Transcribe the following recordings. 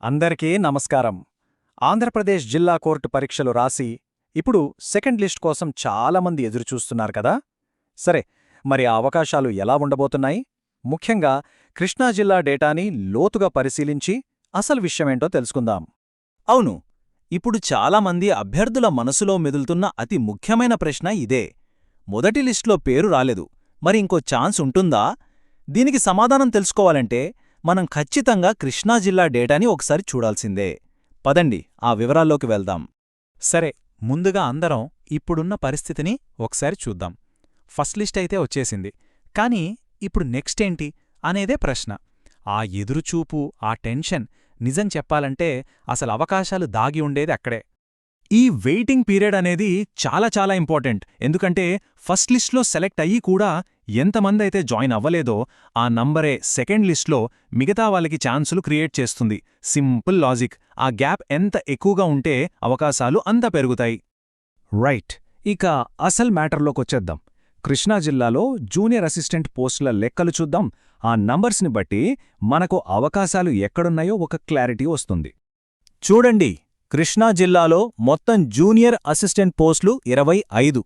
అందరికీ నమస్కారం. ఆంధ్రప్రదేశ్ జిల్లా కోర్టు పరీక్షలు రాసి ఇప్పుడు సెకండ్ లిస్ట్ కోసం చాలామంది ఎదురుచూస్తున్నారు కదా. సరే, మరి ఆ అవకాశాలు ఎలా ఉండబోతున్నాయి? ముఖ్యంగా కృష్ణా జిల్లా డేటాని లోతుగా పరిశీలించి అసలు విషయమేంటో తెలుసుకుందాం. అవును, ఇప్పుడు చాలామంది అభ్యర్థుల మనసులో మెదులుతున్న అతి ముఖ్యమైన ప్రశ్న ఇదే. మొదటి లిస్టులో పేరు రాలేదు, మరి ఇంకో ఛాన్స్ ఉంటుందా? దీనికి సమాధానం తెలుసుకోవాలంటే మనం ఖచ్చితంగా కృష్ణా జిల్లా డేటాని ఒకసారి చూడాల్సిందే. పదండి ఆ వివరాల్లోకి వెళ్దాం. సరే, ముందుగా అందరం ఇప్పుడున్న పరిస్థితిని ఒకసారి చూద్దాం. ఫస్ట్ లిస్ట్ అయితే వచ్చేసింది, కానీ ఇప్పుడు నెక్స్ట్ ఏంటి అనేదే ప్రశ్న. ఆ ఎదురుచూపు, ఆ టెన్షన్, నిజం చెప్పాలంటే అసలు అవకాశాలు దాగి ఉండేది అక్కడే. ఈ వెయిటింగ్ పీరియడ్ అనేది చాలా చాలా ఇంపార్టెంట్. ఎందుకంటే ఫస్ట్ లిస్ట్లో సెలెక్ట్ అయ్యి కూడా ఎంతమందైతే జాయిన్ అవ్వలేదో ఆ నంబరే సెకండ్ లిస్ట్లో మిగతా వాళ్ళకి ఛాన్సులు క్రియేట్ చేస్తుంది. Simple logic. ఆ గ్యాప్ ఎంత ఎక్కువగా ఉంటే అవకాశాలు అంత పెరుగుతాయి. రైట్, ఇక అసలు మ్యాటర్లోకొచ్చేద్దాం. కృష్ణా జిల్లాలో జూనియర్ అసిస్టెంట్ పోస్టుల లెక్కలు చూద్దాం. ఆ నంబర్స్ని బట్టి మనకు అవకాశాలు ఎక్కడున్నాయో ఒక క్లారిటీ వస్తుంది. చూడండి, కృష్ణా జిల్లాలో మొత్తం జూనియర్ అసిస్టెంట్ పోస్టులు 25.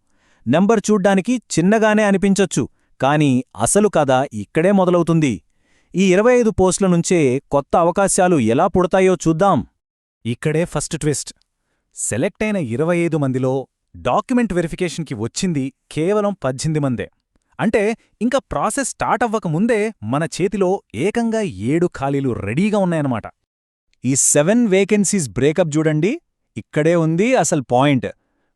నెంబర్ చూడ్డానికి చిన్నగానే అనిపించొచ్చు, కానీ అసలు కథ ఇక్కడే మొదలవుతుంది. ఈ 25 పోస్టుల నుంచే కొత్త అవకాశాలు ఎలా పుడతాయో చూద్దాం. ఇక్కడే ఫస్ట్ ట్విస్ట్. సెలెక్ట్ అయిన 25 మందిలో డాక్యుమెంట్ వెరిఫికేషన్కి వచ్చింది కేవలం 18 మందే. అంటే ఇంకా ప్రాసెస్ స్టార్ట్ అవ్వకముందే మన చేతిలో ఏకంగా 7 ఖాళీలు రెడీగా ఉన్నాయన్నమాట. ఈ 7 వేకెన్సీస్ బ్రేకప్ చూడండి. ఇక్కడే ఉంది అసలు పాయింట్.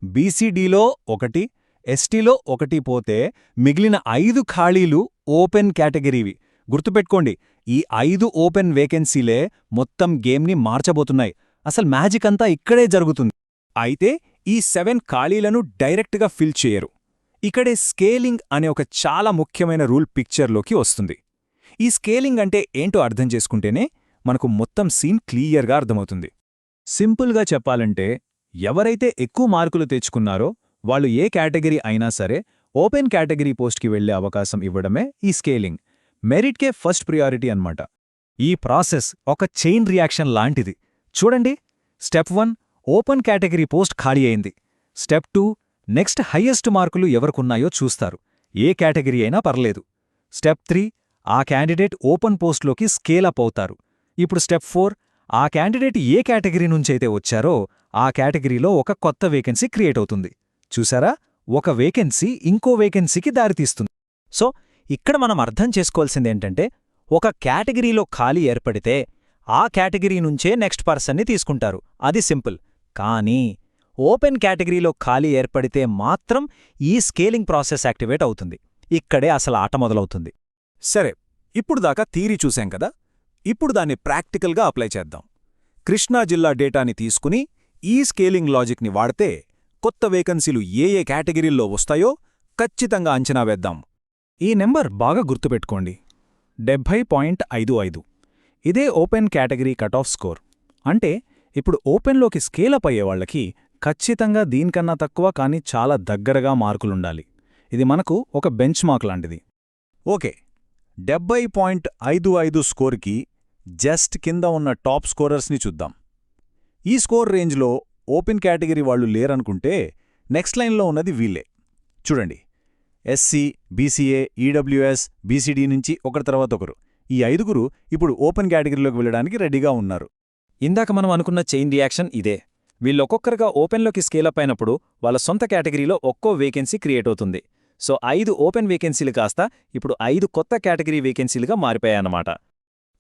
బీసీడీలో 1, ఎస్టీలో 1 పోతే మిగిలిన 5 ఖాళీలు ఓపెన్ కేటగిరీవి. గుర్తుపెట్టుకోండి, ఈ 5 ఓపెన్ వేకెన్సీలే మొత్తం గేమ్ని మార్చబోతున్నాయి. అసలు మ్యాజిక్ అంతా ఇక్కడే జరుగుతుంది. అయితే ఈ 7 ఖాళీలను డైరెక్ట్గా ఫిల్ చేయరు. ఇక్కడే స్కేలింగ్ అనే ఒక చాలా ముఖ్యమైన రూల్ పిక్చర్లోకి వస్తుంది. ఈ స్కేలింగ్ అంటే ఏంటో అర్థం చేసుకుంటేనే మనకు మొత్తం సీన్ క్లియర్గా అర్థమవుతుంది. సింపుల్గా చెప్పాలంటే, ఎవరైతే ఎక్కువ మార్కులు తెచ్చుకున్నారో వాళ్ళు ఏ కేటగిరీ అయినా సరే ఓపెన్ కేటగిరీ పోస్ట్కి వెళ్లే అవకాశం ఇవ్వడమే ఈ స్కేలింగ్. మెరిట్కే ఫస్ట్ ప్రియారిటీ అన్నమాట. ఈ ప్రాసెస్ ఒక చైన్ రియాక్షన్ లాంటిది. చూడండి, స్టెప్ 1 ఓపెన్ కేటగిరీ పోస్ట్ ఖాళీ అయింది. స్టెప్ 2 నెక్స్ట్ హయ్యెస్ట్ మార్కులు ఎవరికున్నాయో చూస్తారు. ఏ కేటగిరీ అయినా పర్లేదు. స్టెప్ 3 ఆ క్యాండిడేట్ ఓపెన్ పోస్ట్లోకి స్కేల్ అప్ అవుతారు. ఇప్పుడు స్టెప్ 4 ఆ క్యాండిడేట్ ఏ కేటగిరీ నుంచైతే వచ్చారో ఆ కేటగిరీలో ఒక కొత్త వేకెన్సీ క్రియేట్ అవుతుంది. చూసారా, ఒక వేకెన్సీ ఇంకో వేకెన్సీకి దారితీస్తుంది. సో ఇక్కడ మనం అర్థం చేసుకోవాల్సిందేంటంటే, ఒక కేటగిరీలో ఖాళీ ఏర్పడితే ఆ కేటగిరీ నుంచే నెక్స్ట్ పర్సన్ని తీసుకుంటారు. అది సింపుల్. కానీ ఓపెన్ కేటగిరీలో ఖాళీ ఏర్పడితే మాత్రం ఈ స్కేలింగ్ ప్రాసెస్ యాక్టివేట్ అవుతుంది. ఇక్కడే అసలు ఆట మొదలవుతుంది. సరే, ఇప్పుడు దాకా థీరీ చూశాం కదా. ఇప్పుడు దాన్ని ప్రాక్టికల్గా అప్లై చేద్దాం. కృష్ణా జిల్లా డేటాని తీసుకుని ఈ స్కేలింగ్ లాజిక్ని వాడితే కొత్త వేకెన్సీలు ఏ ఏ కేటగిరీల్లో వస్తాయో ఖచ్చితంగా అంచనా వేద్దాం. ఈ నెంబర్ బాగా గుర్తుపెట్టుకోండి, 70.55. ఇదే ఓపెన్ కేటగిరీ కటాఫ్ స్కోర్. అంటే ఇప్పుడు ఓపెన్లోకి స్కేలప్ అయ్యేవాళ్లకి ఖచ్చితంగా దీనికన్నా తక్కువ కానీ చాలా దగ్గరగా మార్కులుండాలి. ఇది మనకు ఒక బెంచ్ మార్క్ లాంటిది. ఓకే, 70.55 స్కోర్కి జస్ట్ కింద ఉన్న టాప్ స్కోరర్స్ని చూద్దాం. ఈ స్కోర్ రేంజ్లో ఓపెన్ కేటగిరీ వాళ్ళు లేరనుకుంటే నెక్స్ట్ లైన్లో ఉన్నది వీళ్ళే. చూడండి, ఎస్సీ, బీసీఏ, ఈడబ్ల్యూఎస్, బీసీడీ నుంచి ఒకరి తర్వాత ఒకరు. ఈ 5గురు ఇప్పుడు ఓపెన్ కేటగిరీలోకి వెళ్ళడానికి రెడీగా ఉన్నారు. ఇందాక మనం అనుకున్న చైన్ రియాక్షన్ ఇదే. వీళ్ళొక్కొక్కరుగా ఓపెన్లోకి స్కేలప్ అయినప్పుడు వాళ్ళ సొంత కేటగిరీలో ఒక్కో వేకెన్సీ క్రియేట్ అవుతుంది. సో 5 ఓపెన్ వేకెన్సీలు కాస్త ఇప్పుడు 5 కొత్త కేటగిరీ వేకెన్సీలుగా మారిపోయాయన్నమాట.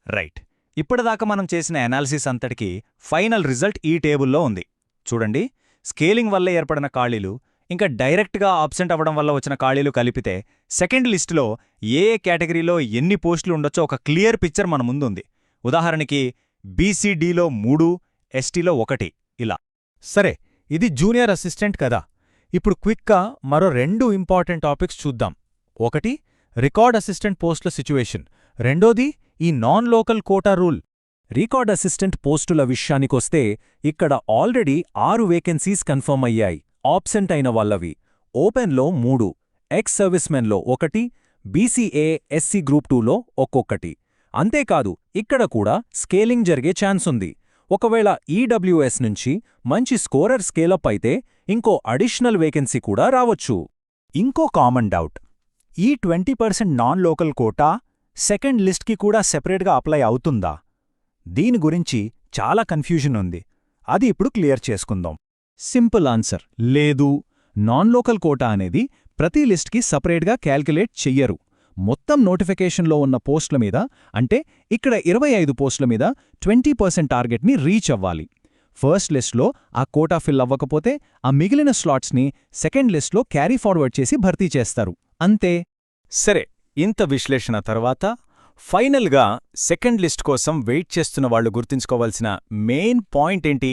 రైట్, ఇప్పటిదాకా మనం చేసిన అనాలిసిస్ అంతటికీ ఫైనల్ రిజల్ట్ ఈ టేబుల్లో ఉంది. చూడండి, స్కేలింగ్ వల్ల ఏర్పడిన ఖాళీలు ఇంకా డైరెక్ట్గా ఆబ్సెంట్ అవ్వడం వల్ల వచ్చిన ఖాళీలు కలిపితే సెకండ్ లిస్టులో ఏ ఏ కేటగిరీలో ఎన్ని పోస్టులు ఉండొచ్చో ఒక క్లియర్ పిక్చర్ మన ముందుంది. ఉదాహరణకి బీసీడీలో 3, ఎస్టీలో 1 ఇలా. సరే, ఇది జూనియర్ అసిస్టెంట్ కదా. ఇప్పుడు క్విక్గా మరో 2 ఇంపార్టెంట్ టాపిక్స్ చూద్దాం. ఒకటి రికార్డ్ అసిస్టెంట్ పోస్టుల సిచ్యువేషన్, రెండోది ఈ non local quota rule. Record assistant పోస్టుల విషయానికొస్తే ఇక్కడ ఆల్రెడీ 6 వేకెన్సీస్ కన్ఫర్మ్ అయ్యాయి. ఆబ్సెంట్ అయిన వాళ్ళవి ఓపెన్లో 3, ఎక్స్ సర్వీస్మెన్లో 1, బీసీఏ, ఎస్సీ గ్రూప్ 2లో ఒక్కొక్కటి. అంతేకాదు, ఇక్కడ కూడా స్కేలింగ్ జరిగే ఛాన్స్ ఉంది. ఒకవేళ ఈడబ్ల్యూఎస్ నుంచి మంచి స్కోరర్ స్కేలప్ అయితే ఇంకో అడిషనల్ వేకెన్సీ కూడా రావచ్చు. ఇంకో కామన్ డౌట్, ఈ 20% నాన్ లోకల్ కోటా సెకండ్ లిస్ట్కి కూడా సెపరేట్గా అప్లై అవుతుందా? దీని గురించి చాలా కన్ఫ్యూజన్ ఉంది. అది ఇప్పుడు క్లియర్ చేసుకుందాం. సింపుల్ ఆన్సర్ లేదు. నాన్ లోకల్ కోటా అనేది ప్రతి లిస్ట్కి సపరేట్గా క్యాల్కులేట్ చెయ్యరు. మొత్తం నోటిఫికేషన్లో ఉన్న పోస్టుల మీద, అంటే ఇక్కడ 25 పోస్టుల మీద 20% టార్గెట్ని రీచ్ అవ్వాలి. ఫస్ట్ లిస్ట్లో ఆ కోటా ఫిల్ అవ్వకపోతే ఆ మిగిలిన స్లాట్స్ని సెకండ్ లిస్ట్లో క్యారీ ఫార్వర్డ్ చేసి భర్తీ చేస్తారు. అంతే. సరే, ఇంత విశ్లేషణ తర్వాత ఫైనల్గా సెకండ్ లిస్ట్ కోసం వెయిట్ చేస్తున్న వాళ్ళు గుర్తుంచుకోవాల్సిన మెయిన్ పాయింట్ ఏంటి?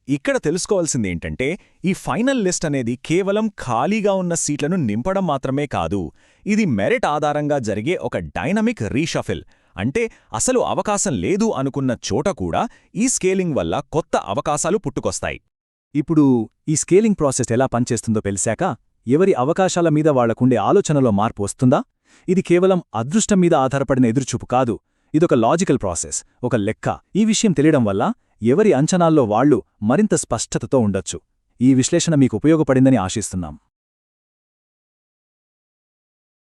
ఇక్కడ తెలుసుకోవాల్సిందేంటంటే, ఈ ఫైనల్ లిస్ట్ అనేది కేవలం ఖాళీగా ఉన్న సీట్లను నింపడం మాత్రమే కాదు, ఇది మెరిట్ ఆధారంగా జరిగే ఒక డైనమిక్ రీషఫిల్. అంటే అసలు అవకాశం లేదు అనుకున్న చోట కూడా ఈ స్కేలింగ్ వల్ల కొత్త అవకాశాలు పుట్టుకొస్తాయి. ఇప్పుడు ఈ స్కేలింగ్ ప్రాసెస్ ఎలా పనిచేస్తుందో తెలిసాక ఎవరి అవకాశాల మీద వాళ్లకుండే ఆలోచనలో మార్పు వస్తుందా? ఇది కేవలం అదృష్టం మీద ఆధారపడిన ఎదురుచూపు కాదు, ఇదొక లాజికల్ ప్రాసెస్, ఒక లెక్క. ఈ విషయం తెలియడం వల్ల ఎవరి అంచనాల్లో వాళ్లు మరింత స్పష్టతతో ఉండొచ్చు. ఈ విశ్లేషణ మీకు ఉపయోగపడిందని ఆశిస్తున్నాం.